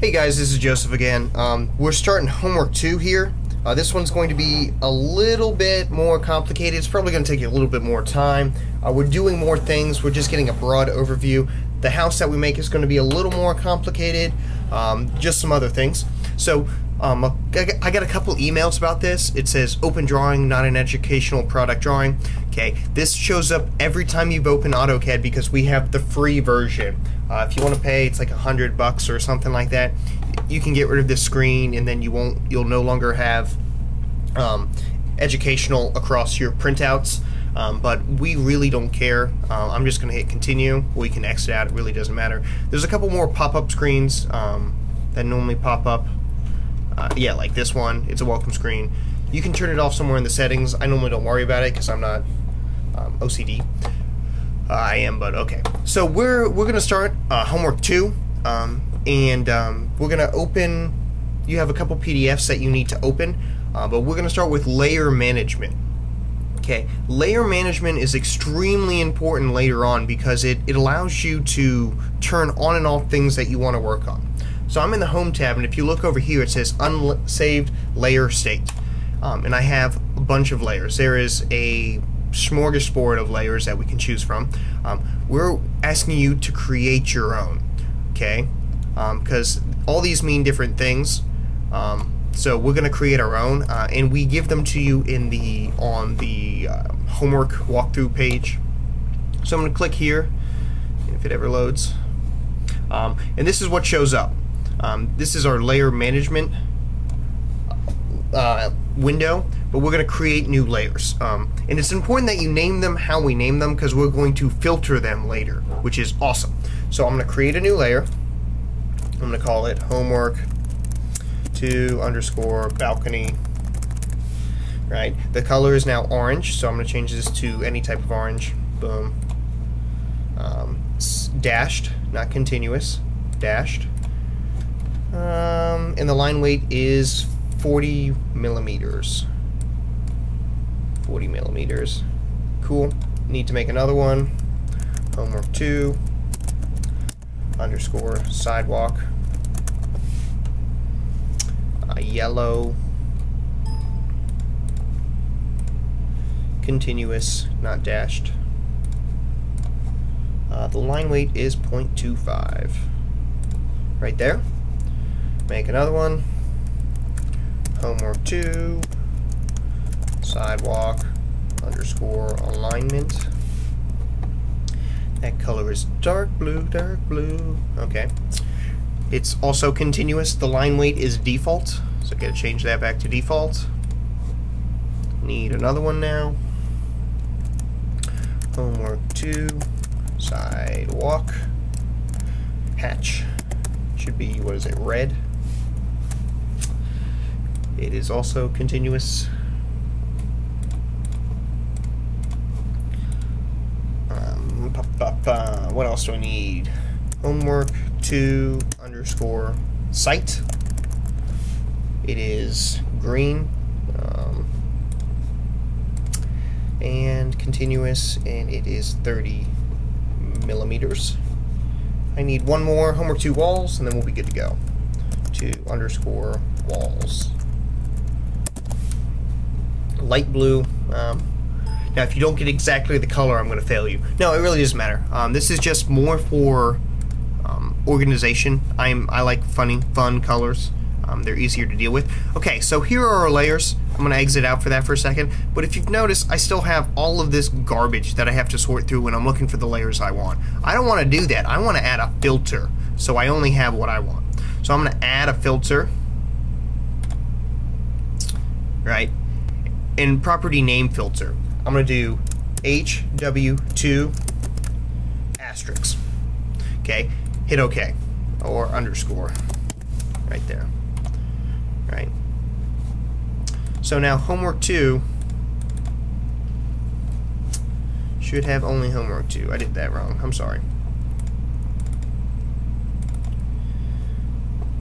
Hey guys, this is Joseph again. We're starting homework 2 here. This one's going to be a little bit more complicated. It's probably going to take you a little bit more time. We're doing more things. We're just getting a broad overview. The house that we make is going to be a little more complicated. Just some other things. So I got a couple emails about this. It says open drawing, not an educational product drawing. Okay, this shows up every time you've opened AutoCAD because we have the free version. If you want to pay, it's like $100 or something like that. You can get rid of this screen, and then you'll no longer have educational across your printouts. But we really don't care. I'm just going to hit continue. We can exit out. It really doesn't matter. There's a couple more pop-up screens that normally pop up. Yeah, like this one. It's a welcome screen. You can turn it off somewhere in the settings. I normally don't worry about it because I'm not OCD. I am, but okay. So we're gonna start homework 2, and we're gonna open. You have a couple PDFs that you need to open, but we're gonna start with layer management. Okay, layer management is extremely important later on because it allows you to turn on and off things that you want to work on. So I'm in the Home tab, and if you look over here, it says Unsaved Layer State, and I have a bunch of layers. There is a smorgasbord of layers that we can choose from. We're asking you to create your own, okay? Because all these mean different things. So we're going to create our own, and we give them to you on the homework walkthrough page. So I'm going to click here, if it ever loads, and this is what shows up. This is our layer management window, but we're going to create new layers. And it's important that you name them how we name them because we're going to filter them later, which is awesome. So I'm going to create a new layer. I'm going to call it homework 2 _ balcony. Right? The color is now orange, so I'm going to change this to any type of orange. Boom. Dashed, not continuous. Dashed. And the line weight is 40 millimeters. 40 millimeters. Cool. Need to make another one. Homework 2 _ sidewalk. Yellow. Continuous, not dashed. The line weight is 0.25. Right there. Make another one. Homework 2 sidewalk _ alignment. That color is dark blue, dark blue. Okay. It's also continuous. The line weight is default, so gotta change that back to default. Need another one now. Homework 2 sidewalk. Hatch. Should be, what is it, red? It is also continuous. What else do I need? Homework 2 _ site. It is green and continuous, and it is 30 millimeters. I need one more. Homework 2 walls, and then we'll be good to go. 2 _ walls. Light blue. Now, if you don't get exactly the color, I'm going to fail you. No, it really doesn't matter. This is just more for organization. I like fun colors. They're easier to deal with. Okay, so here are our layers. I'm going to exit out for that for a second. But if you've noticed, I still have all of this garbage that I have to sort through when I'm looking for the layers I want. I don't want to do that. I want to add a filter, so I only have what I want. So I'm going to add a filter. Right? And property name filter. I'm going to do HW2 asterisk. Okay, hit OK or underscore right there. Right. So now homework 2 should have only homework 2. I did that wrong. I'm sorry.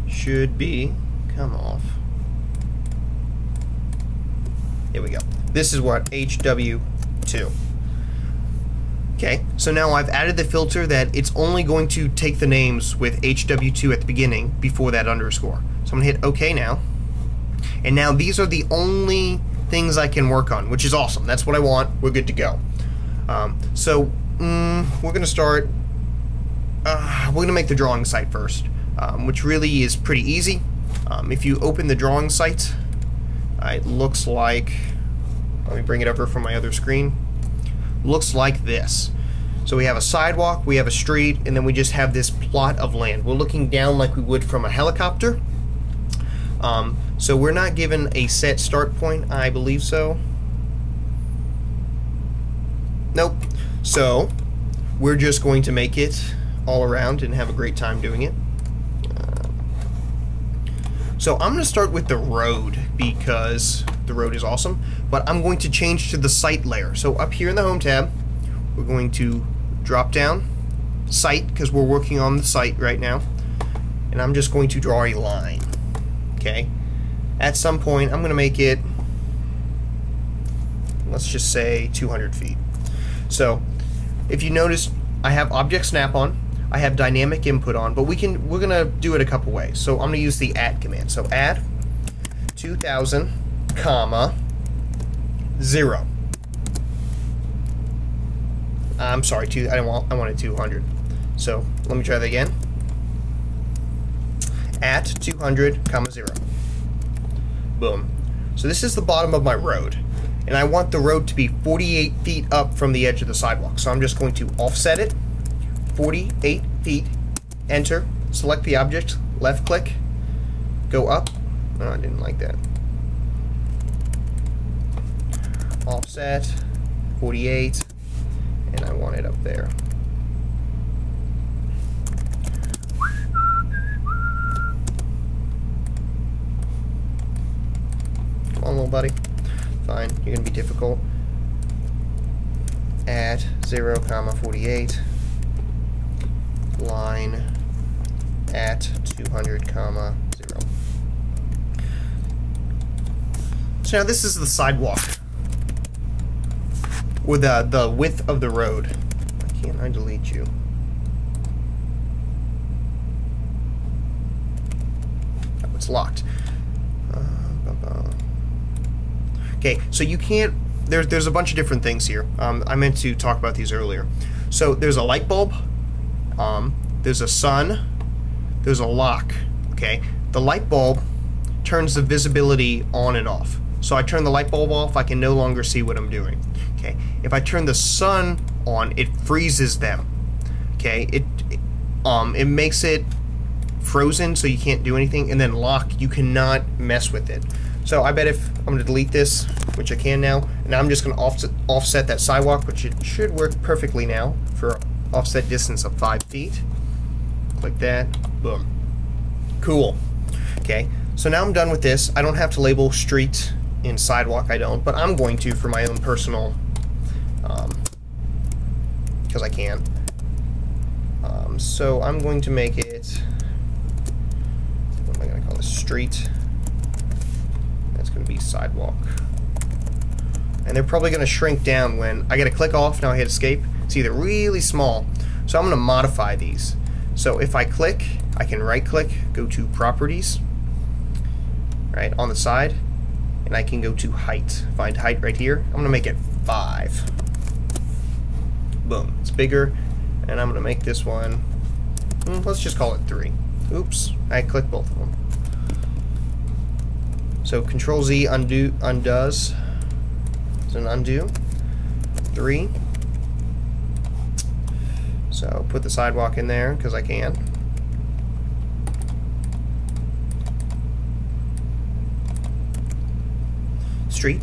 Should be come off. Here we go. This is what HW2. Okay, so now I've added the filter that it's only going to take the names with HW2 at the beginning before that underscore. So I'm going to hit OK now. And now these are the only things I can work on, which is awesome. That's what I want. We're good to go. We're going to start... we're going to make the drawing site first, which really is pretty easy. If you open the drawing site, it looks like... Let me bring it over from my other screen. Looks like this. So we have a sidewalk, we have a street, and then we just have this plot of land. We're looking down like we would from a helicopter. So we're not given a set start point, I believe so. Nope. So we're just going to make it all around and have a great time doing it. So I'm going to start with the road because the road is awesome, but I'm going to change to the site layer. So up here in the home tab, we're going to drop down site because we're working on the site right now, and I'm just going to draw a line. Okay, at some point I'm going to make it, let's just say 200 feet. So if you notice, I have object snap on, I have dynamic input on, but we're gonna do it a couple ways. So I'm gonna use the add command. So add 2000, comma 0. I'm sorry, I wanted 200. So let me try that again. At 200, comma 0. Boom. So this is the bottom of my road, and I want the road to be 48 feet up from the edge of the sidewalk. So I'm just going to offset it 48 feet, enter, select the object, left click, go up. Oh, I didn't like that. Offset 48, and I want it up there. Come on, little buddy. Fine, you're gonna be difficult. At 0, comma 48. Line at 200, comma 0. So now this is the sidewalk, or the width of the road. Why can't I delete you? Oh, it's locked. Okay, so you can't. There's a bunch of different things here. I meant to talk about these earlier. So there's a light bulb. There's a sun, there's a lock, okay? The light bulb turns the visibility on and off. So I turn the light bulb off, I can no longer see what I'm doing, okay? If I turn the sun on, it freezes them, okay? It makes it frozen so you can't do anything, and then lock, you cannot mess with it. So I bet if I'm gonna delete this, which I can now, and I'm just gonna offset that sidewalk, which it should work perfectly now for offset distance of 5 feet. Click that, boom. Cool. Okay, so now I'm done with this. I don't have to label street in sidewalk, I don't, but I'm going to for my own personal, because I can. So I'm going to make it, what am I going to call this, street. That's going to be sidewalk. And they're probably going to shrink down when I got to click off, now I hit escape. See, they're really small. So I'm going to modify these. So if I click, I can right click, go to properties, right on the side, and I can go to height. Find height right here. I'm going to make it 5. Boom. It's bigger. And I'm going to make this one, let's just call it 3. Oops, I clicked both of them. So Control Z undoes. It's an undo. 3. So put the sidewalk in there because I can. Street.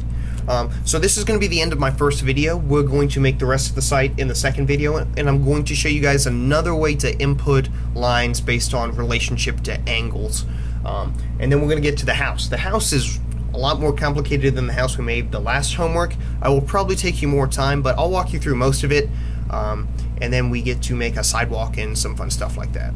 So this is going to be the end of my first video. We're going to make the rest of the site in the second video, and I'm going to show you guys another way to input lines based on relationship to angles. And then we're going to get to the house. The house is a lot more complicated than the house we made the last homework. I will probably take you more time, but I'll walk you through most of it. And then we get to make a sidewalk and some fun stuff like that.